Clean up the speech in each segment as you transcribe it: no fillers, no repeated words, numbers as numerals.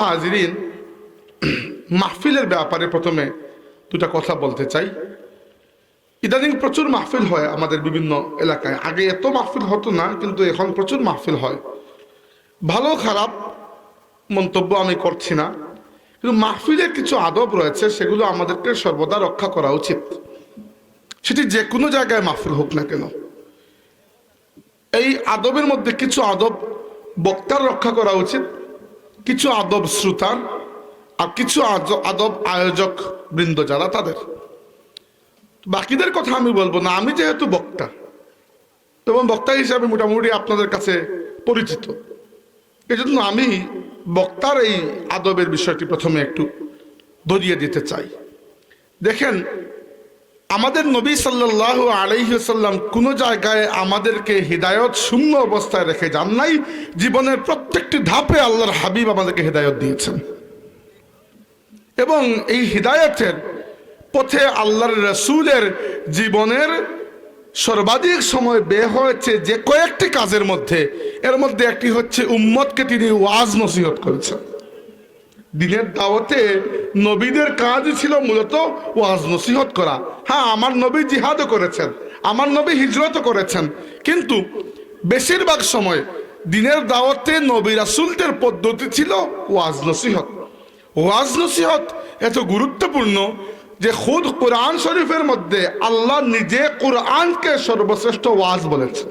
হাজিরিন, মাহফিলের ব্যাপারে প্রথমে দুটা কথা বলতে চাই। ইদানিং প্রচুর মাহফিল হয় আমাদের বিভিন্ন এলাকায়। আগে এত মাহফিল হতো না, কিন্তু এখন প্রচুর মাহফিল হয়। ভালো খারাপ মন্তব্য আমি করছি না, কিন্তু মাহফিলের কিছু আদব রয়েছে, সেগুলো আমাদেরকে সর্বদা রক্ষা করা উচিত। সেটি যে কোনো জায়গায় মাহফিল হোক না কেন, এই আদবের মধ্যে কিছু আদব বক্তার রক্ষা করা উচিত, কিছু আদব শ্রোতার, আর কিছু আদব আয়োজক বৃন্দ যারা তাদের। বাকিদের কথা আমি বলবো না। আমি যেহেতু বক্তা এবং বক্তা হিসাবে মোটামুটি আপনাদের কাছে পরিচিত, এজন্য আমি বক্তার এই আদবের বিষয়টি প্রথমে একটু ধরিয়ে দিতে চাই। দেখেন, আমাদের নবী সাল্লাল্লাহু আলাইহি ওয়াসাল্লাম কোনো জায়গায় আমাদেরকে হিদায়ত শূন্য অবস্থায় রেখে যান নাই। জীবনের প্রত্যেকটি ধাপে আল্লাহর হাবিব আমাদেরকে হিদায়ত দিয়েছেন, এবং এই হিদায়তের পথে আল্লাহর রাসূলের জীবনের সর্বাধিক সময় ব্যয় হয়েছে যে কয়েকটি কাজের মধ্যে, এর মধ্যে একটি হচ্ছে উম্মতকে তিনি ওয়াজ নসিহত করেছেন। দিনের দাওয়াতে নবীদের কাজ ছিল মূলত ওয়াজ নসিহত করা। হ্যাঁ, আমার নবী জিহাদও করেছেন, আমার নবী হিজরতও করেছেন, কিন্তু বেশিরভাগ সময় দিনের দাওয়াতে নবী রাসূলদের পদ্ধতি ছিল ওয়াজ নসিহত। ওয়াজ নসিহত এত গুরুত্বপূর্ণ যে খুদ কোরআন শরীফের মধ্যে আল্লাহ নিজে কোরআনকে সর্বশ্রেষ্ঠ ওয়াজ বলেছেন।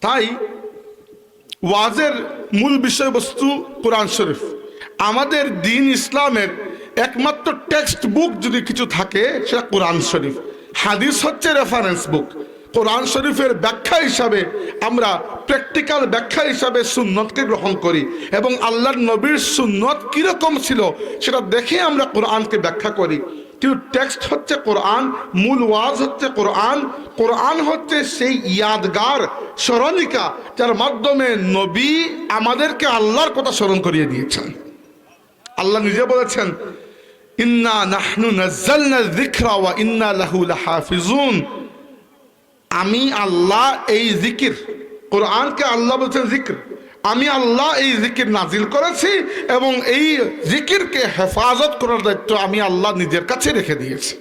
তাই ওয়াজের মূল বিষয়বস্তু কোরআন শরীফ। আমাদের দিন ইসলামের একমাত্র টেক্সট বুক যদি কিছু থাকে সেটা কোরআন শরীফ। হাদিস হচ্ছে রেফারেন্স বুক। কোরআন শরীফের ব্যাখ্যা হিসাবে আমরা প্র্যাকটিক্যাল ব্যাখ্যা হিসাবে সুন্নতকে গ্রহণ করি, এবং আল্লাহর নবীর সুন্নত কিরকম ছিল সেটা দেখে আমরা কোরআনকে ব্যাখ্যা করি। কিন্তু টেক্সট হচ্ছে কোরআন, মূল ওয়াজ হচ্ছে কোরআন। কোরআন হচ্ছে সেই ইয়াদগার, স্মরণিকা, যার মাধ্যমে নবী আমাদেরকে আল্লাহর কথা স্মরণ করিয়ে দিয়েছেন। আল্লাহ নিজে বলেছেন, ইন্না নাহনু নাযালনা যিকরা ওয়া ইন্না লাহু লাহাফিজুন। আমি আল্লাহ এই জিকির, কোরআনকে আল্লাহ বলছেন জিকির, আমি আল্লাহ এই জিকির নাজিল করেছি এবং এই জিকিরকে হেফাজত করার দায়িত্ব আমি আল্লাহ নিজের কাছে রেখে দিয়েছি।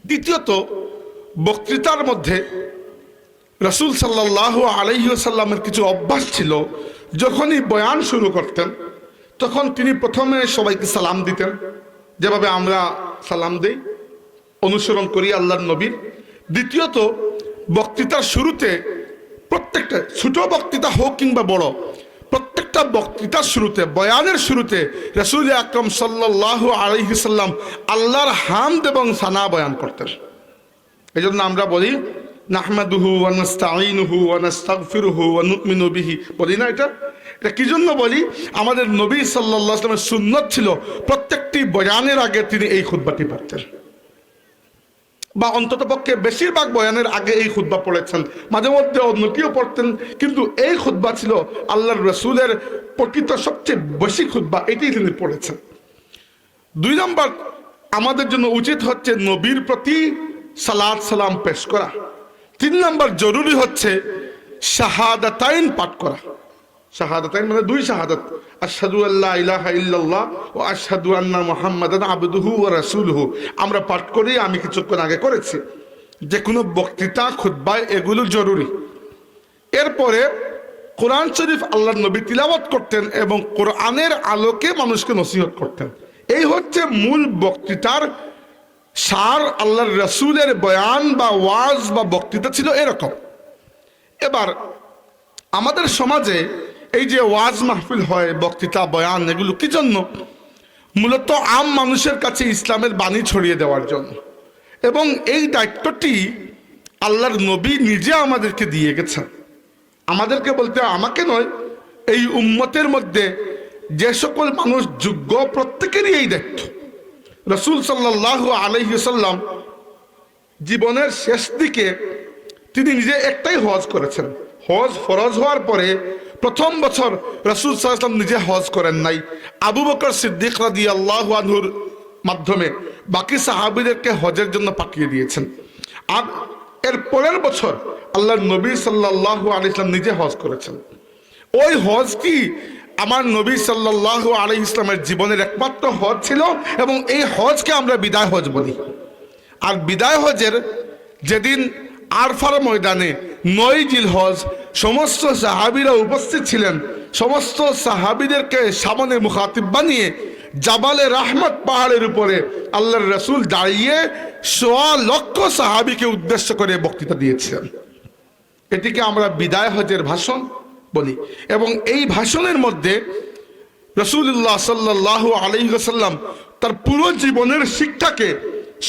দ্বিতীয়ত, বক্তৃতার মধ্যে রাসূল সাল্লাল্লাহু আলাইহি ওয়াসাল্লামের কিছু অভ্যাস ছিল। যখনই বয়ান শুরু করতেন তখন তিনি প্রথমে সবাইকে সালাম দিতেন, যেভাবে আমরা সালাম দেই, অনুসরণ করি আল্লাহর নবীর। দ্বিতীয়ত, বক্তৃতার শুরুতে, প্রত্যেকটা ছোট বক্তৃতা হোক কিংবা বড়, প্রত্যেকটা বক্তৃতার শুরুতে, বয়ানের শুরুতে রাসূল আকরাম সাল্লাল্লাহু আলাইহি সাল্লাম আল্লাহর হামদ এবং সানা বয়ান করতেন। এই জন্য আমরা বলি নাহমাদুহু ওয়া নাস্তাঈনুহু ওয়া নাস্তাগফিরুহু ওয়া নু'মিনু বিহি, বলি না? এটা কি জন্য বলি? আমাদের নবী সাল্লাল্লাহু আলাইহি ওয়াসাল্লামের সুন্নত ছিল প্রত্যেকটি বয়ানের আগে তিনি এই খুতবাটি পড়তেন, বা অন্তত পক্ষে বেশিরভাগ বয়ানের আগে এই খুতবা পড়েছেন। মাঝে মধ্যে অন্য কেউ পড়তেন, কিন্তু এই খুতবা ছিল আল্লাহর রাসূলের প্রকৃত সবচেয়ে বেশি খুতবা, এটাই তিনি পড়েছেন। 2 নম্বর, আমাদের জন্য উচিত হচ্ছে নবীর প্রতি সালাত সালাম পেশ করা। 3 নম্বর, জরুরি হচ্ছে শাহাদাতাইন পাঠ করা। শাহাদাতাইন মানে 2 শাহাদাত, আশহাদু আল্লা ইলাহা ইল্লাল্লাহ ওয়া আশহাদু আন্না মুহাম্মাদান আবদুহু ওয়া রাসূলুহু। আমরা পাঠ করি, আমি কিছুক্ষণ আগে করেছি। যে কোনো বক্তৃতা, খুতবায় এগুলো জরুরি। এরপরে কোরআন শরীফ আল্লাহর নবী তিলাওয়াত করতেন এবং কোরআনের আলোকে মানুষকে নসিহত করতেন। এই হচ্ছে মূল বক্তৃতার সার। আল্লাহর রাসূলের বয়ান বা ওয়াজ বা বক্তৃতা ছিল এরকম। এবার আমাদের সমাজে এই যে ওয়াজ মাহফিল হয়, বক্তৃতা, বয়ান, এগুলো কি জন্য? মূলত আম মানুষের কাছে ইসলামের বাণী ছড়িয়ে দেওয়ার জন্য, এবং এই দায়িত্বটি আল্লাহর নবী নিজে আমাদেরকে দিয়ে গেছেন। আমাদেরকে বলতে আমাকে নয়, এই উম্মতের মধ্যে যে সকল মানুষ যোগ্য প্রত্যেকেরই এই দায়িত্ব। রাসূল সাল্লাল্লাহু আলাইহি ওয়াসাল্লাম জীবনের শেষ দিকে তিনি নিজে একটাই হজ করেছেন। হজ ফরজ হওয়ার পরে প্রথম বছর রাসূল সাল্লাল্লাহু আলাইহি ওয়াসাল্লাম নিজে হজ করেন নাই। আবু বকর সিদ্দিক রাদিয়াল্লাহু আনহুর মাধ্যমে বাকি সাহাবীদেরকে হজের জন্য পাঠিয়ে দিয়েছেন। আর এর পরের বছর আল্লাহর নবী সাল্লাল্লাহু আলাইহি ওয়াসাল্লাম নিজে হজ করেছেন। ওই হজ কি আমার নবী সাল্লাল্লাহু আলাইহি ইসলামের জীবনের একমাত্র হজ ছিল, এবং এই হজকে আমরা বিদায় হজ বলি। আর বিদায় হজের যেদিন আরফার ময়দানে 9 জিলহজ সমস্ত সাহাবীরা উপস্থিত ছিলেন, সমস্ত সাহাবীদেরকে সামনে মুখাতিব বানিয়ে জাবালে রাহমত পাহাড়ের উপরে আল্লাহর রাসূল দাঁড়িয়ে 1.25 লক্ষ সাহাবীকে উদ্দেশ্য করে বক্তৃতা দিয়েছিলেন। এটিকে আমরা বিদায় হজের ভাষণ বলি। এবং এই ভাষণের মধ্যে রাসূলুল্লাহ সাল্লাল্লাহু আলাইহি ওয়াসাল্লাম তার পুরো জীবনের শিক্ষাকে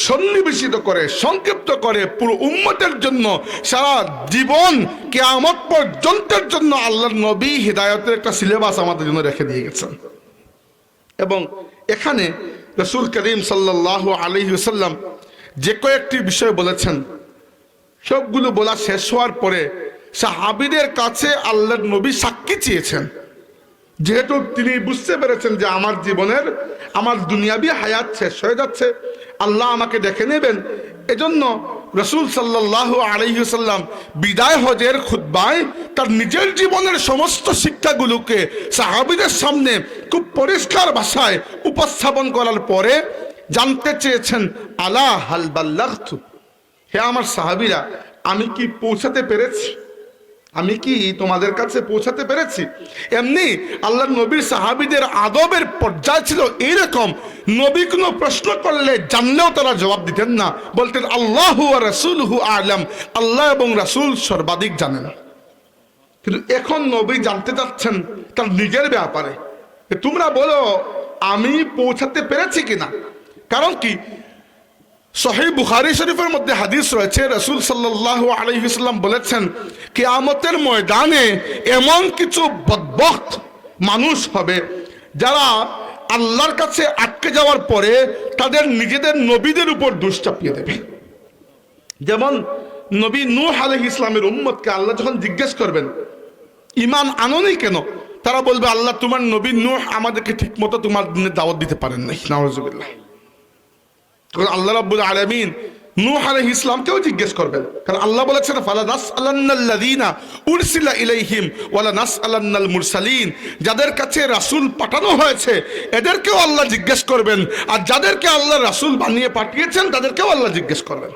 সন্নিবেশিত করে, সংক্ষিপ্ত করে পুরো উম্মতের জন্য, সারা জীবন কিয়ামত পর্যন্তের জন্য আল্লাহর নবী হিদায়াতের একটা সিলেবাস আমাদের জন্য রেখে দিয়ে গেছেন। এবং এখানে রাসূল করিম সাল্লাল্লাহু আলাইহি ওয়াসাল্লাম যে কয়েকটি বিষয় বলেছেন, সবগুলো বলা শেষ হওয়ার পরে সাহাবীদের কাছে আল্লাহর নবী সাক্ষী চেয়েছেন। যেহেতু তিনি বুঝতে পেরেছেন যে আমার জীবনের, আমার দুনিয়াবি হায়াত শেষ হয়ে যাচ্ছে, আল্লাহ আমাকে দেখে নেবেন, এজন্য রাসূল সাল্লাল্লাহু আলাইহি ওয়াসাল্লাম বিদায় হজের খুতবায় তার নিজের জীবনের সমস্ত শিক্ষাগুলোকে সাহাবীদের সামনে খুব পরিষ্কার ভাষায় উপস্থাপন করার পরে জানতে চেয়েছেন, আলা হাল বাল্লাগতু, হে আমার সাহাবীরা, আমি কি পৌঁছাতে পেরেছি? আমি কি তোমাদের কাছে পৌঁছাতে পেরেছি? এমনি আল্লাহর নবীর সাহাবীদের আদবের পর্যায় ছিল এইরকম, নবী কোনো প্রশ্ন করলে জানলেও তারা জবাব দিতেন না, বলতেন আল্লাহু ওয়া রাসূলুহু আ'লাম, আল্লাহ এবং রাসূল সর্বাধিক জানেন। কিন্তু এখন নবী জানতে চাচ্ছেন তার নিজের ব্যাপারে, তোমরা বলো আমি পৌঁছাতে পেরেছি কিনা। কারণ কি, সহিহ বুখারী শরীফের মধ্যে হাদিস রয়েছে, রাসূল সাল্লাল্লাহু আলাইহি ওয়াসাল্লাম বলেছেন, কিয়ামতের ময়দানে এমন কিছু বদবখত মানুষ হবে যারা আল্লাহর কাছে আটকে যাওয়ার পরে তাদের নিজেদের নবীদের উপর দোষ চাপিয়ে দেবে। যেমন নবী নূহ আলাইহিস ইসলামের উম্মতকে আল্লাহ যখন জিজ্ঞেস করবেন ঈমান আনোনি কেন, তারা বলবে আল্লাহ তোমার নবী নূহ আমাদেরকে ঠিকমতো তোমার দিনের দাওয়াত দিতে পারেন নাই। নাউযুবিল্লাহ। আল্লাহ রাব্বুল আলামিন নূহ আলাইহিস ইসলামকেও জিজ্ঞেস করবেন, কারণ আল্লাহ বলেছেন ফালা নাসআলান্নাল্লাযীনা উরসিলা ইলাইহিম ওয়ালা নাসআলান্নাল মুরসালিন, যাদের কাছে রাসূল পাঠানো হয়েছে এদেরকেও আল্লাহ জিজ্ঞেস করবেন, আর যাদেরকে আল্লাহ রাসূল বানিয়ে পাঠিয়েছেন তাদেরকেও আল্লাহ জিজ্ঞেস করবেন।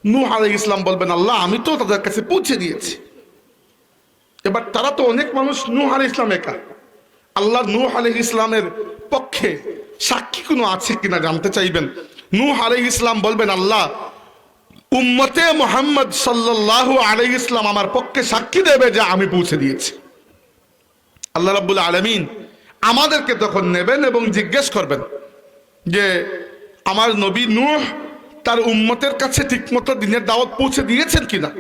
নূহ আলাইহিস ইসলাম বলবেন আল্লাহ আমি তো তাদের কাছে পৌঁছে দিয়েছি। এবার তারা তো অনেক মানুষ, নূহ আলাইহিস ইসলাম একা। আল্লাহ নূহ আলাইহিস ইসলামের পক্ষে সাক্ষী কোনো আছে কিনা জানতে চাইবেন। নূহ আলাইহিস ইসলাম বলবেন আল্লাহ উম্মতে মুহাম্মদ সাল্লাল্লাহু আলাইহি ইসলাম আমার পক্ষে সাক্ষী দেবে যে আমি পৌঁছে দিয়েছি। আল্লাহ রাব্বুল আলামিন আমাদেরকে তখন নেবেন এবং জিজ্ঞেস করবেন যে আমার নবী নূহ তার উম্মতের কাছে ঠিকমতো দ্বীনের দাওয়াত পৌঁছে দিয়েছেন কিনা।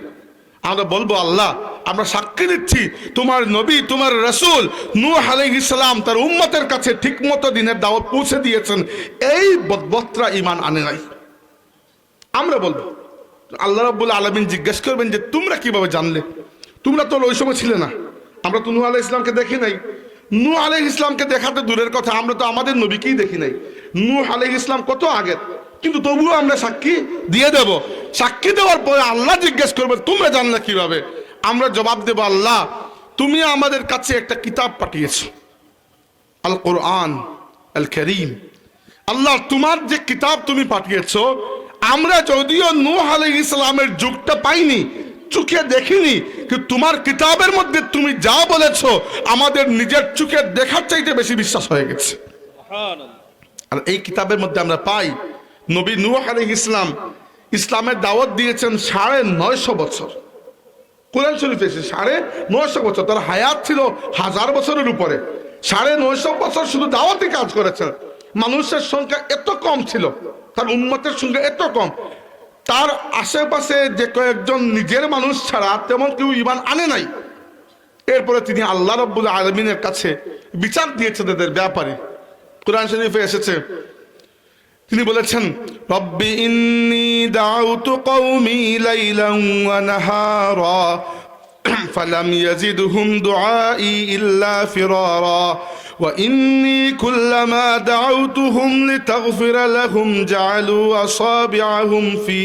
আমরা বলবো আল্লাহ আমরা সাক্ষী দিচ্ছি তোমার নবী তোমার রাসূল নূহ আলাইহিস সালাম তার উম্মতের কাছে ঠিকমতো দ্বীনের দাওয়াত পৌঁছে দিয়েছেন, এই বদবখতরা ঈমান আনে নাই। আমরা বলবো, আল্লাহ রাব্বুল আলামিন জিজ্ঞেস করবেন যে তোমরা কিভাবে জানলে, তোমরা তো ওই সময় ছিলে না, আমরা তো নূহ আলাইহিস ইসলামকে দেখি নাই। নূহ আলাইহিস ইসলামকে দেখাতে দূরের কথা, আমরা তো আমাদের নবীকেই দেখি নাই। নূহ আলাইহিস ইসলাম কত আগে, কিন্তু তবুও আমরা সাক্ষী দিয়ে দেব। সাক্ষী দেওয়ার পরে আল্লাহ জিজ্ঞেস করবে তোমরা জানলে কিভাবে। আমরা জবাব দেব আল্লাহ তুমি আমাদের কাছে একটা কিতাব পাঠিয়েছো, আল কোরআন আল কারীম। আল্লাহ তোমার যে কিতাব তুমি পাঠিয়েছো, আমরা যদিও নূহ আলাইহিস সালামের যুগটা পাইনি, চোখে দেখিনি, কিন্তু তোমার কিতাবের মধ্যে তুমি যা বলেছো আমাদের নিজের চোখে দেখার চাইতে বেশি বিশ্বাস হয়ে গেছে। আর এই কিতাবের মধ্যে আমরা পাই নবী নূহ আলাইহিস সালাম ইসলামের দাওয়াত দিয়েছেন 950 বছর। কোরআন শরীফে এসে 950 বছর, তার হায়াত ছিল 1000 বছরের উপরে। 950 বছর শুধু দাওয়াতি কাজ করেছেন। মানুষের সংখ্যা এত কম ছিল, তার উম্মতের সংখ্যা এত কম, তার আশেপাশে যে কয়েকজন নিজের মানুষ ছাড়া তেমন কেউ ঈমান আনে নাই। এরপরে তিনি আল্লাহ রাব্বুল আলামিনের কাছে বিচার দিয়েছেন এদের ব্যাপারে। কোরআন শরীফে এসেছে, তিনি বলেছেন রব্বি ইন্নী দাউতু কওমি লাইলান ওয়া নাহারা ফালাম ইয়াজিদহুম দুআই ইল্লা ফিরারা وإني كلما دعوتهم لتغفر لهم جعلوا أصابعهم في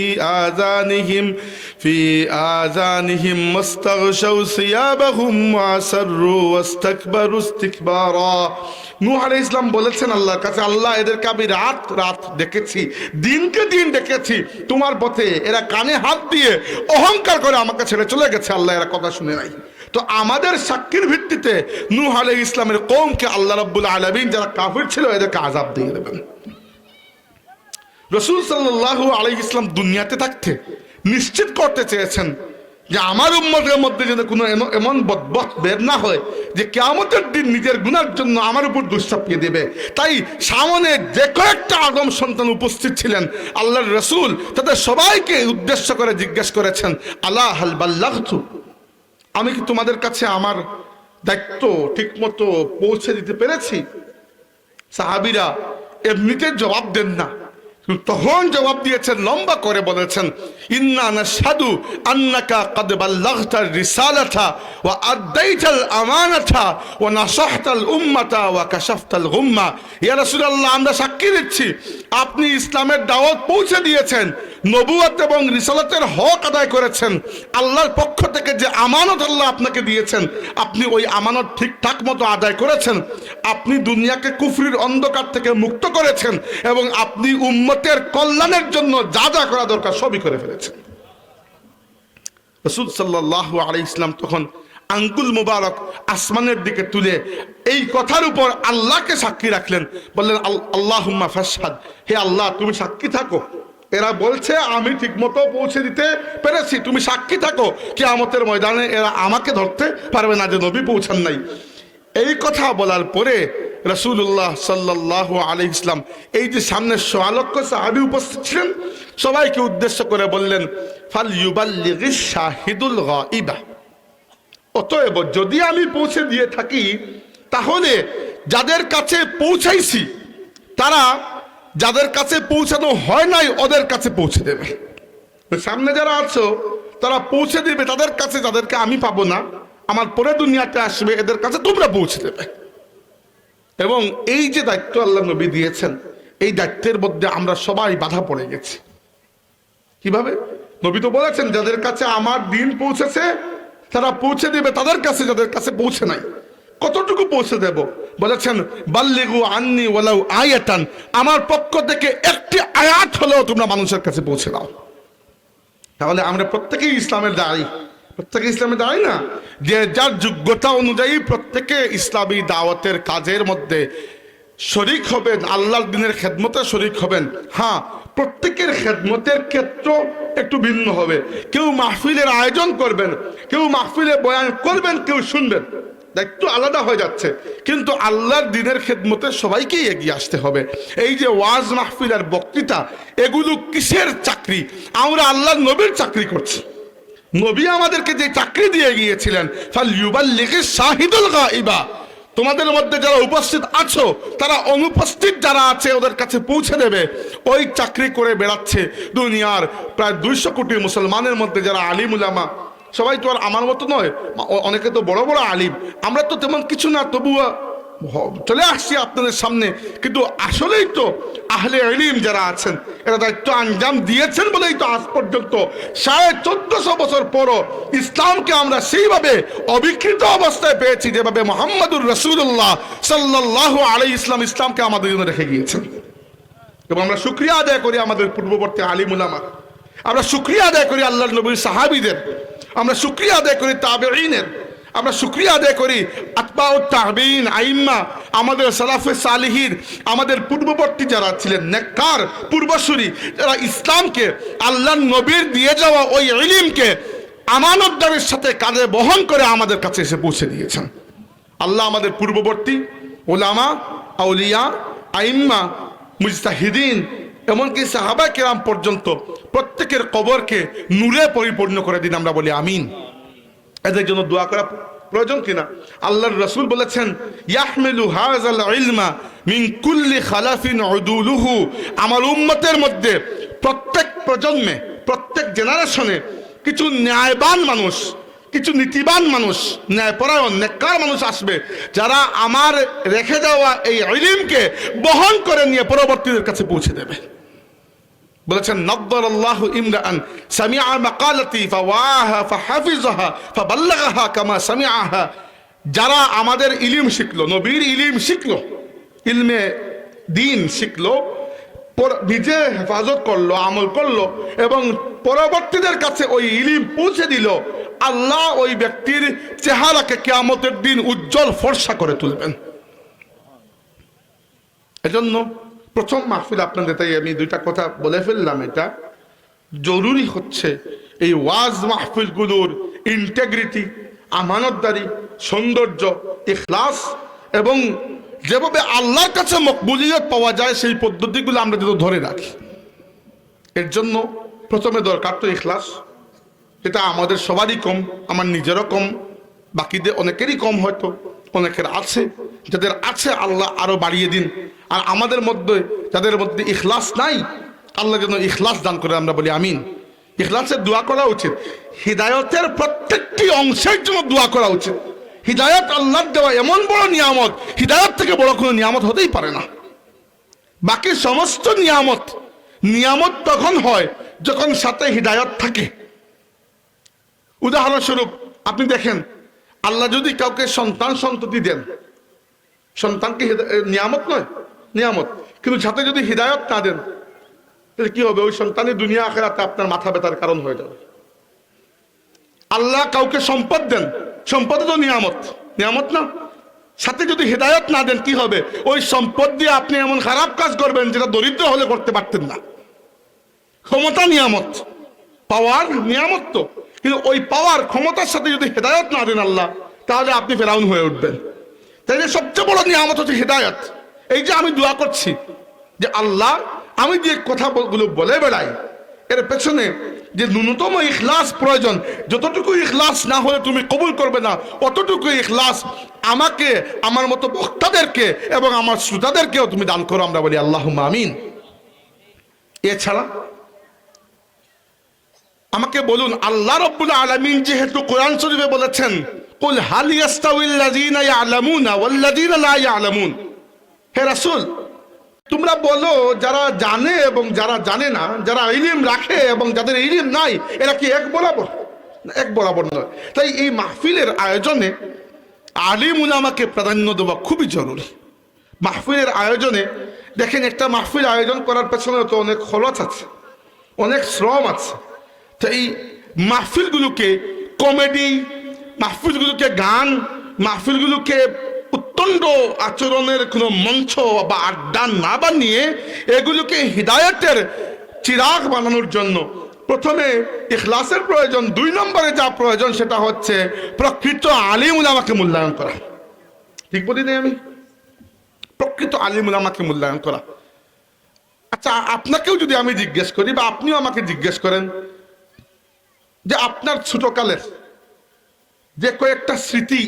آذانهم واستغشوا ثيابهم وأسروا واستكبروا استكبارا। নূহ আলাইহিস সালাম বলেছেন আল্লাহর কাছে, আল্লাহ এদেরকে আমি রাত রাত দেখেছি, দিনকে দিন দেখেছি তোমার পথে, এরা কানে হাত দিয়ে অহংকার করে আমাকে ছেড়ে চলে গেছে, আল্লাহ এরা কথা শুনে নাই। তো আমাদের সাক্ষীর ভিত্তিতে নূহ আলাইহিস সালামের কওমকে আল্লাহ রাব্বুল আলামিন যারা কাফির ছিল এদেরকে আযাব দিয়ে দেবেন। রাসূল সাল্লাল্লাহু আলাইহি ওয়াসাল্লাম দুনিয়াতে থাকতে নিশ্চিত করতে চেয়েছেন যে আমার উম্মতের মধ্যে যেন কোনো এমন বদবখ বের না হয় যে কিয়ামতের দিন নিজের গুনার জন্য আমার উপর দোষ চাপিয়ে দেবে। তাই সামনে যে কয়েকটা আদম সন্তান উপস্থিত ছিলেন, আল্লাহর রাসূল তাদের সবাইকে উদ্দেশ্য করে জিজ্ঞেস করেছেন, আলা হাল বাল্লাগতু, আমি কি তোমাদের কাছে আমার দায়িত্ব ঠিকমতো পৌঁছে দিতে পেরেছি? সাহাবীরা এমনিতে জবাব দেন না, তখন জবাব দিয়েছেন, লম্বা করে বলেছেন, ইন্না নাশহাদু আন্নাকা ক্বাদ বাল্লাগতার রিসালাতা ওয়া আদাইতাল আমানাতা ওয়া নাসাহতাল উম্মাতা ওয়া কাশাফতাল গুম্মা। ইয়া রাসূলুল্লাহ, আমরা সাক্ষী দিচ্ছি আপনি ইসলামের দাওয়াত পৌঁছে দিয়েছেন, নবুয়ত এবং রিসালাতের হক আদায় করেছেন। আল্লাহর পক্ষ থেকে যে আমানত আল্লাহ আপনাকে দিয়েছেন, আপনি ওই আমানত ঠিকঠাক মতো আদায় করেছেন। আপনি দুনিয়াকে কুফরির অন্ধকার থেকে মুক্ত করেছেন এবং আপনি উম্মতের কল্যাণের জন্য যা যা করা দরকার সবই করে ফেলেছেন। রাসূল সাল্লাল্লাহু আলাইহি ওয়াসাল্লাম তখন আঙ্গুল মুবারক আসমানের দিকে তুলে এই কথার উপর আল্লাহকে সাক্ষী রাখলেন, বললেন, আল্লাহুম্মা ফাশহাদ, হে আল্লাহ তুমি সাক্ষী থাকো, এরা বলছে আমি ঠিকমতো পৌঁছে দিতে পেরেছি, তুমি সাক্ষী থাকো, কিয়ামতের ময়দানে এরা আমাকে ধরতে পারবে না যে নবী পৌঁছান নাই। এই কথা বলার পরে রাসূলুল্লাহ সাল্লাল্লাহু আলাইহি ওয়াসাল্লাম এই যে সামনে ১৬ লক্ষ সাহাবী উপস্থিত ছিলেন, সবাইকে উদ্দেশ্য করে বললেন, ফাল ইউবাল্লিগিশ শাহিদুল গায়বা, অতএব যদি আমি পৌঁছে দিয়ে থাকি তাহলে যাদের কাছে পৌঁছাইছি তারা যাদের কাছে পৌঁছানো হয় নাই ওদের কাছে পৌঁছে দেবে। সামনে যারা আছো তারা পৌঁছে দেবে তাদের কাছে, যাদেরকে আমি পাবো না, আমার পরে দুনিয়াতে আসবে, এদের কাছে তোমরা পৌঁছে দেবে। এবং এই যে দায়িত্ব আল্লাহ নবী দিয়েছেন, এই দায়িত্বের মধ্যে আমরা সবাই বাধা পড়ে গেছি। কিভাবে? নবী তো বলেছেন যাদের কাছে আমার দিন পৌঁছেছে তারা পৌঁছে দেবে তাদের কাছে, যাদের কাছে পৌঁছে নাই। কতটুকু পৌঁছে দেব? বলেছেন, বাল্লিগু আন্নি ওয়ালাউ আয়াতান, আমার পক্ষ থেকে একটি আয়াত হলেও তোমরা মানুষের কাছে পৌঁছে দাও। তাহলে আমরা প্রত্যেকেই ইসলামের দায়ী, প্রত্যেকে ইসলামের দায়ী না, যে যার যোগ্যতা অনুযায়ী প্রত্যেকে ইসলামী দাওয়াতের কাজের মধ্যে শরীক হবেন, আল্লাহর দ্বীনের খেদমতে শরীক হবেন। হ্যাঁ, প্রত্যেকের খেদমতের ক্ষেত্র একটু ভিন্ন হবে। কেউ মাহফিলের আয়োজন করবেন, কেউ মাহফিলে বয়ান করবেন, কেউ শুনবেন, দায়িত্ব আলাদা হয়ে যাচ্ছে, কিন্তু আল্লাহর দ্বীনের খেদমতে সবাইকেই এগিয়ে আসতে হবে। এই যে ওয়াজ মাহফিল আর বক্তৃতা, এগুলো কিসের চাকরি? আমরা আল্লাহর নবীর চাকরি করছি। নবী আমাদেরকে যে চাকরি দিয়ে গিয়েছিলেন, ফাল ইউবাল্লিগিশ শাহিদুল গায়বা, তোমাদের মধ্যে যারা উপস্থিত আছো তারা অনুপস্থিত যারা আছে ওদের কাছে পৌঁছে দেবে। ওই চাকরি করে বেড়াচ্ছে দুনিয়ার প্রায় 200 কোটি মুসলমানের মধ্যে যারা আলিম উলামা। সবাই তো আর আমার মতো নয়, অনেকে তো বড় বড় আলিম, আমরা তো তেমন কিছু না, তবুও চলে আসছি আপনাদের সামনে। কিন্তু আসলেই তো আহলে ইলম যারা আছেন এরা দায়িত্ব আঞ্জাম দিয়েছেন বলেই তো আজ পর্যন্ত 1450 বছর পরও ইসলামকে আমরা সেইভাবে অবিকৃত অবস্থায় পেয়েছি যেভাবে মুহাম্মদুর রাসূলুল্লাহ সাল্লাল্লাহু আলাইহি ওয়াসাল্লাম ইসলামকে আমাদের জন্য রেখে গিয়েছেন। এবং আমরা শুকরিয়া আদায় করি আমাদের পূর্ববর্তী আলিম উলামা, আমরা শুকরিয়া আদায় করি আল্লাহর নবীর সাহাবীদের, আমরা শুকরিয়া আদায় করি তাবেঈনের, আমরা শুকরিয়া আদায় করি আতবাউত তাবেঈন, আইম্মা, আমাদের সালাফে সালিহিন, আমাদের পূর্ববর্তী যারা ছিলেন নেককার পূর্বসূরি, যারা ইসলামকে আল্লাহর নবীর দিয়ে যাওয়া ওই ইলমকে আমানতদারের সাথে কাঁধে বহন করে আমাদের কাছে এসে পৌঁছে দিয়েছেন। আল্লাহ আমাদের পূর্ববর্তী ওলামা, আউলিয়া, আইম্মা, মুজতাহিদিন, এমনকি সাহাবা কেরাম পর্যন্ত প্রত্যেকের কবরকে নূরে পরিপূর্ণ করে দিন, আমরা বলি আমিন। এদের জন্য দোয়া করা প্রয়োজন কিনা? আল্লাহর রাসূল বলেছেন, ইয়াহমিলু হাযাল ইলমা মিন কুল্লি খালাফিন উদুলুহু, আমার উম্মতের মধ্যে প্রত্যেক প্রজন্মে, প্রত্যেক জেনারেশনে কিছু ন্যায়বান মানুষ, কিছু নীতিবান মানুষ, ন্যায়পরায়ণ নেককার মানুষ আসবে, যারা আমার রেখে যাওয়া এই ইলমকে বহন করে নিয়ে পরবর্তীদের কাছে পৌঁছে দেবে। বলেছেন নাদ্দারাল্লাহু ইমরাআন সামিআ মাকালাতি ফাওয়াহা ফাহাফিজাহা ফাবাল্লাগাহা কামা সামিআহা। যারা আমাদের ইলম শিখলো, নবীর ইলম শিখলো, ইলমে দ্বীন শিখলো, নিজে হেফাজত করলো, আমল করলো এবং পরবর্তীদের কাছে ওই ইলম পৌঁছে দিল, আল্লাহ ওই ব্যক্তির চেহারাকে কিয়ামতের দিন উজ্জ্বল ফর্সা করে তুলবেন। এজন্য প্রথম মাহফিল আপনাদের, তাই আমি দুইটা কথা বলে ফেললাম, এটা জরুরি হচ্ছে এই ওয়াজ মাহফিলগুলোর ইন্টেগ্রিটি, আমানতদারি, সৌন্দর্য, ইখলাস এবং যেভাবে আল্লাহর কাছে মকবুলিয়ত পাওয়া যায় সেই পদ্ধতিগুলো আমরা যদি ধরে রাখি। এর জন্য প্রথমে দরকার তো ইখলাস। এটা আমাদের সবারই কম, আমার নিজেরও কম, বাকিদের অনেকেরই কম, হয়তো অনেকের আছে। যাদের আছে আল্লাহ আরো বাড়িয়ে দিন। আর আমাদের মধ্যে যাদের মধ্যে ইখলাস নাই, আল্লাহ যেন ইখলাস দান করে, আমরা বলি আমিন। ইখলাসের দোয়া করা উচিত, হিদায়তের প্রত্যেকটি অংশের জন্য দোয়া করা উচিত। হিদায়ত আল্লাহর দেওয়া এমন বড় নিয়ামত, হিদায়ত থেকে বড় কোনো নিয়ামত হতেই পারে না। বাকি সমস্ত নিয়ামত তখন হয় যখন সাথে হিদায়ত থাকে। উদাহরণস্বরূপ আপনি দেখেন, আল্লাহ যদি কাউকে সন্ততি দেন, সন্তানকে নিয়ামত নয়, নিয়ামত, কিন্তু সাথে যদি হিদায়ত না দেন তাহলে কি হবে? ওই সন্তানের দুনিয়া আখিরাতে আপনার মাথা ব্যথার কারণ হয়ে যাবে। আল্লাহ কাউকে সম্পদ দেন, সম্পদ তো নিয়ামত না, সাথে যদি হিদায়ত না দেন কি হবে? ওই সম্পদ দিয়ে আপনি এমন খারাপ কাজ করবেন যেটা দরিদ্র হলে করতে পারতেন না। ক্ষমতা নিয়ামত, পাওয়ার নিয়ামত তো, কিন্তু ওই পাওয়ার ক্ষমতার সাথে যদি হিদায়ত না দেন আল্লাহ, তাহলে আপনি ফেরাউন হয়ে উঠবেন। তাই সবচেয়ে বড় নিয়ামত হচ্ছে হিদায়ত। এই যে আমি দোয়া করছি যে আল্লাহ, আমি যে কথাগুলো বলে বেড়াই এর পেছনে যে ন্যূনতম ইখলাস প্রয়োজন, যতটুকু ইখলাস না হলে তুমি কবুল করবে না, অতটুকু ইখলাস আমাকে, আমার মতো বক্তাদেরকে এবং আমার শ্রোতাদেরকেও তুমি দান করো, আমরা বলি আল্লাহুম্মা আমিন। এছাড়া আমাকে বলুন, আল্লাহ রাব্বুল আলামিন যেহেতু কোরআন শরীফে বলেছেন কুল হাল ইয়াস্তাউিল্লাযীনা ইয়ালামুনা ওয়াল্লাযীনা লা ইয়ালামুন, হে রাসূল তোমরা বলো যারা জানে এবং যারা জানে না, যারা ইলম রাখে এবং যাদের ইলম নাই, এরা কি এক বরাবর? এক বরাবর নয়। তাই এই মাহফিলের আয়োজনে আলিম উলামাকে প্রাধান্য দেওয়া খুবই জরুরি। মাহফিলের আয়োজনে দেখেন, একটা মাহফিল আয়োজন করার পেছনে তো অনেক খরচ আছে, অনেক শ্রম আছে। তো এই মাহফিলগুলোকে কমেডি, মাহফিলগুলোকে গান, মাহফিলগুলোকে উত্তণ্ড আচরণের কোনো মঞ্চ বা আড্ডা না বানিয়ে এগুলোকে হিদায়তের চিরাগ বানানোর জন্য প্রথমে ইখলাসের প্রয়োজন, 2 নম্বরে যা প্রয়োজন সেটা হচ্ছে প্রকৃত আলিম উলামাকে মূল্যায়ন করা। ঠিক বলি না আমি? প্রকৃত আলিম উলামাকে মূল্যায়ন করা। আচ্ছা, আপনাকেও যদি আমি জিজ্ঞেস করি বা আপনিও আমাকে জিজ্ঞেস করেন যে আপনার ছোটকালের যে কয়েকটা স্মৃতি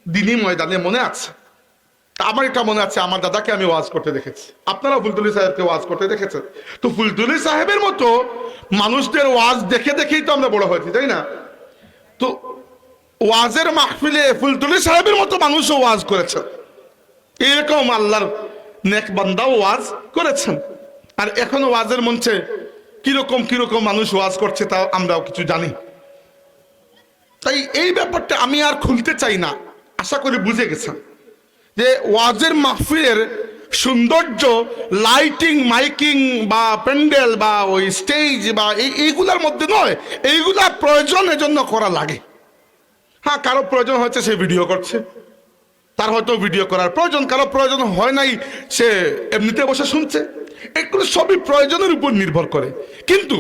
দিনী ময়দানে মনে আছে? আমার এটা মনে আছে, আমার দাদাকে আমি ওয়াজ করতে দেখেছি, আপনারা ফুলতুলি সাহেবকে ওয়াজ করতে দেখেছেন। তো ফুলতুলি সাহেবের মতো মানুষদের ওয়াজ দেখে দেখেই তো আমরা বড় হয়েছি, তাই না? তো ওয়াজের মাহফিলে ফুলতুলি সাহেবের মতো মানুষও ওয়াজ করেছেন, এরকম আল্লাহর নেক বান্দাও ওয়াজ করেছেন। আর এখনো ওয়াজের মঞ্চে কিরকম কিরকম মানুষ ওয়াজ করছে তা আমরাও কিছু জানি। তাই এই ব্যাপারটা আমি আর খুলতে চাই না, আশা করি বুঝে গেছেন যে ওয়াজের মাহফিলের সৌন্দর্য লাইটিং, মাইকিং বা প্যান্ডেল বা ওই স্টেজ বা এইগুলার মধ্যে নয়, এইগুলা প্রয়োজন এজন্য করা লাগে। হ্যাঁ, কারো প্রয়োজন হচ্ছে সে ভিডিও করছে, তার হয়তো ভিডিও করার প্রয়োজন, কারো প্রয়োজন হয় নাই, সে এমনিতে বসে শুনছে। এগুলো সবই প্রয়োজনের উপর নির্ভর করে। কিন্তু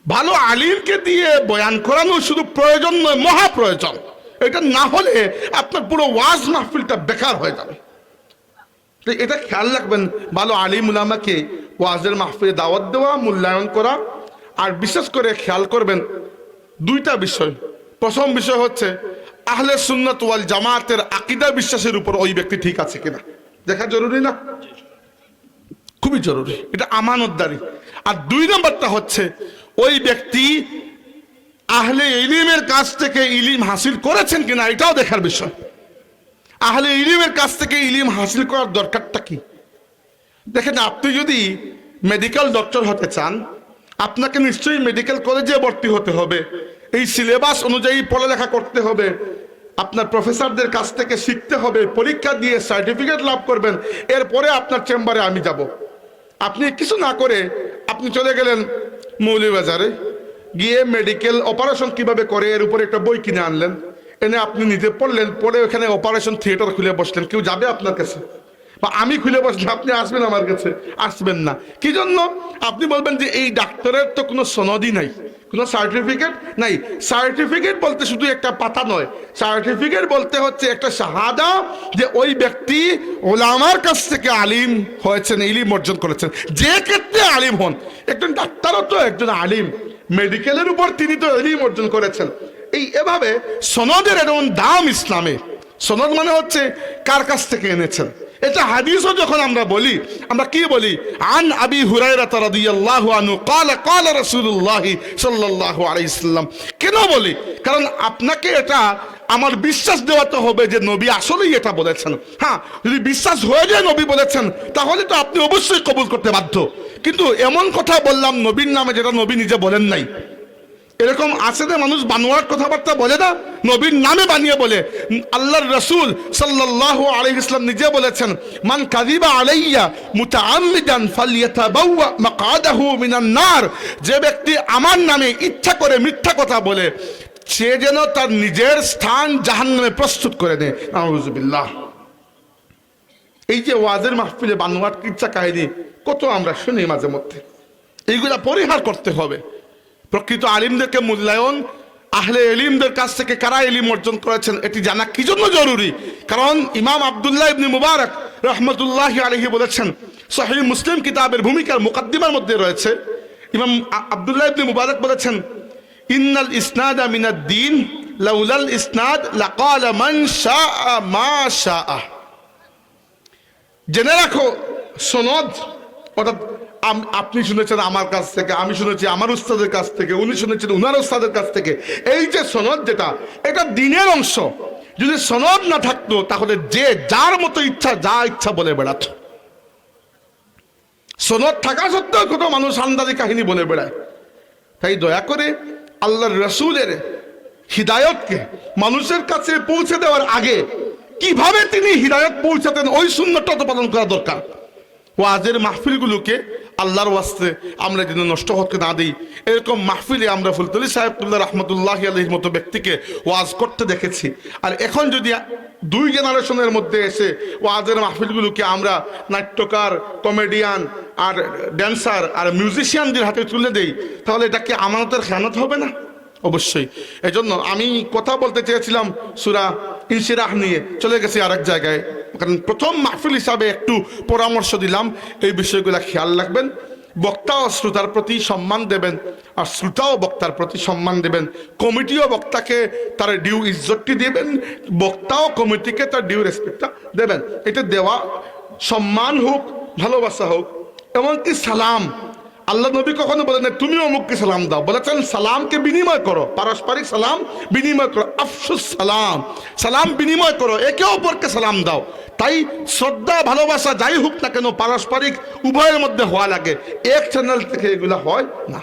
ভালো আলিমকে দিয়ে বয়ান করানো শুধু প্রয়োজন নয়, মহা প্রয়োজন। এটা না হলে আপনার পুরো ওয়াজ মাহফিলটা বেকার হয়ে যাবে। তো এটা খেয়াল রাখবেন, ভালো আলিম উলামাকে ওয়াজের মাহফিলে দাওয়াত দেওয়া, মূল্যায়ন করা। আর বিশেষ করে খেয়াল করবেন 2টা বিষয়। প্রথম বিষয় হচ্ছে আহলে সুন্নাত ওয়াল জামাতের আকীদা বিশ্বাসের উপর ওই ব্যক্তি ঠিক আছে কিনা দেখা জরুরি না? খুবই জরুরি, এটা আমানতদারি। আর 2 নম্বরটা হচ্ছে ওই ব্যক্তি আহলে ইলমের কাছ থেকে ইলম হাসিল করেছেন কিনা এটাও দেখার বিষয়। আহলে ইলমের কাছ থেকে ইলম হাসিল করার দরকারটা কি? দেখেন, আপনি যদি মেডিকেল ডক্টর হতে চান, আপনাকে নিশ্চয়ই মেডিকেল কলেজে ভর্তি হতে হবে, এই সিলেবাস অনুযায়ী পড়ালেখা করতে হবে, আপনার প্রফেসরদের কাছ থেকে শিখতে হবে, পরীক্ষা দিয়ে সার্টিফিকেট লাভ করবেন, এরপরে আপনার চেম্বারে আমি যাব। আপনি কিছু না করে আপনি চলে গেলেন মৌলভীবাজারে, গিয়ে মেডিকেল অপারেশন কিভাবে করে এর উপরে একটা বই কিনে আনলেন, এনে আপনি নিজে পড়লেন, পড়ে ওখানে অপারেশন থিয়েটার খুলে বসলেন, কেউ যাবে আপনার কাছে? বা আমি খুলে বসলে আপনি আসবেন আমার কাছে? আসবেন না। কি জন্য? আপনি বলবেন যে এই ডাক্তারের তো কোনো সনদই নাই, কোনো সার্টিফিকেট নাই। সার্টিফিকেট বলতে শুধু একটা পাতা নয়, সার্টিফিকেট বলতে হচ্ছে একটা শাহাদা যে ওই ব্যক্তি ওলামার কাছ থেকে আলিম হয়েছেন, ইলম অর্জন করেছেন। যে ক্ষেত্রে আলিম হন, একজন ডাক্তারও তো একজন আলিম, মেডিকেলের উপর তিনি তো ইলম অর্জন করেছেন। এভাবে সনদের এমন দাম ইসলামে। সনদ মানে হচ্ছে কার কাছ থেকে এনেছেন। এটা হাদিসও যখন আমরা বলি, আমরা কি বলি? আন আবি হুরায়রা রাদিয়াল্লাহু আনহু ক্বালা ক্বালা রাসূলুল্লাহ সাল্লাল্লাহু আলাইহি সাল্লাম। কেন বলি? কারণ আপনাকে এটা আমার বিশ্বাস দেওয়াতে হবে যে নবী আসলেই এটা বলেছেন। হ্যাঁ, যদি বিশ্বাস হয়ে যায় নবী বলেছেন, তাহলে তো আপনি অবশ্যই কবুল করতে বাধ্য। কিন্তু এমন কথা বললাম নবীর নামে যেটা নবী নিজে বলেন নাই, এরকম আছে না মানুষ বানোয়ার কথাবার্তা বলে না, নবীর নামে বানিয়ে বলে। আল্লাহর রাসূল সাল্লাল্লাহু আলাইহি ওয়াসাল্লাম নিজে বলেছেন, মান কাযিবা আলাইয়া মুতাআম্মিদান ফালইয়াতাবাওয়া মাকআদাহু মিনান নার। যে ব্যক্তি আমার নামে ইচ্ছা করে মিথ্যা কথা বলে, সে যেন তার নিজের স্থান জাহান্নামে প্রস্তুত করে নেয়। নাউযুবিল্লাহ। এই যে ওয়াজের মাহফিলে বানোয়ার কিচ্ছা কাহিনী কত আমরা শুনি মাঝে মধ্যে, এইগুলা পরিহার করতে হবে। প্রকৃত আলিমদেরকে মূল্যায়ন, আহলে ইলমদের কাছ থেকে কারা ইলম অর্জন করেছেন এটি জানা কি জন্য জরুরি? কারণ ইমাম আব্দুল্লাহ ইবনে মুবারক রাহমাতুল্লাহি আলাইহি বলেছেন, সহিহ মুসলিম কিতাবের ভূমিকার মুকদ্দিমার মধ্যে রয়েছে, ইমাম আব্দুল্লাহ ইবনে মুবারক বলেছেন, ইন্নাল ইসনাদা মিনাদ দ্বীন লাউলাল ইসনাদ লাকালা মান শাআ মা শাআ। জেনে রাখো, সনদ অর্থাৎ আপনি শুনেছেন আমার কাছ থেকে, আমি শুনেছি আমার উস্তাদের কাছ থেকে, উনি শুনেছেন উনার উস্তাদের কাছ থেকে। এই যে সনদ, যেটা এটা দ্বীনের অংশ, যদি সনদ না থাকতো তাহলে যে যার মতো ইচ্ছা যা ইচ্ছা বলে বেড়াত। সনদ থাকা সত্ত্বেও কত মানুষ আন্দাজি কাহিনী বলে বেড়ায়। তাই দয়া করে আল্লাহর রাসূলের হিদায়তকে মানুষের কাছে পৌঁছে দেওয়ার আগে কিভাবে তিনি হিদায়ত পৌঁছাতেন ওই সুন্নতটা তো পালন করা দরকার। ওয়াজের মাহফিলগুলোকে আল্লাহর ওয়াস্তে আমরা যেন নষ্ট হতে না দিই, এরকম মাহফিলে আমরা ফুলতলি সাহেবুল্লাহ রহমতুল্লাহ আলাইহির মতো ব্যক্তিকে ওয়াজ করতে দেখেছি। আর এখন যদি দুই জেনারেশনের মধ্যে এসে ওয়াজের মাহফিলগুলোকে আমরা নাট্যকার, কমেডিয়ান আর ড্যান্সার আর মিউজিশিয়ানদের হাতে তুলে দেই, তাহলে এটা কি আমানতের খেয়ানত হবে না? অবশ্যই। এজন্য আমি কথা বলতে চেয়েছিলাম সূরা ইনশিরাহ নিয়ে, চলে গেছি আরেক জায়গায়। কারণ প্রথম মাহফিল হিসাবে একটু পরামর্শ দিলাম, এই বিষয়গুলো খেয়াল রাখবেন। বক্তা ও শ্রোতার প্রতি সম্মান দেবেন, আর শ্রোতাও বক্তার প্রতি সম্মান দেবেন। কমিটিও বক্তাকে তার ডিউ ইজ্জতটি দেবেন, বক্তাও কমিটিকে তার ডিউ রেসপেক্টটা দেবেন। এটা দেওয়া, সম্মান হোক, ভালোবাসা হোক। এমনকি সালাম, আল্লাহ নবী কখনো বলেন না তুমি অমুককে সালাম দাও, বলেছেন সালামকে বিনিময় করো, পারস্পরিক সালাম বিনিময় করো, আফসুস সালাম, সালাম বিনিময় করো, একে অপরকে সালাম দাও। তাই শ্রদ্ধা, ভালোবাসা যাই হোক না কেন পারস্পরিক উভয়ের মধ্যে হওয়া লাগে, এক চ্যানেল থেকে এগুলা হয় না।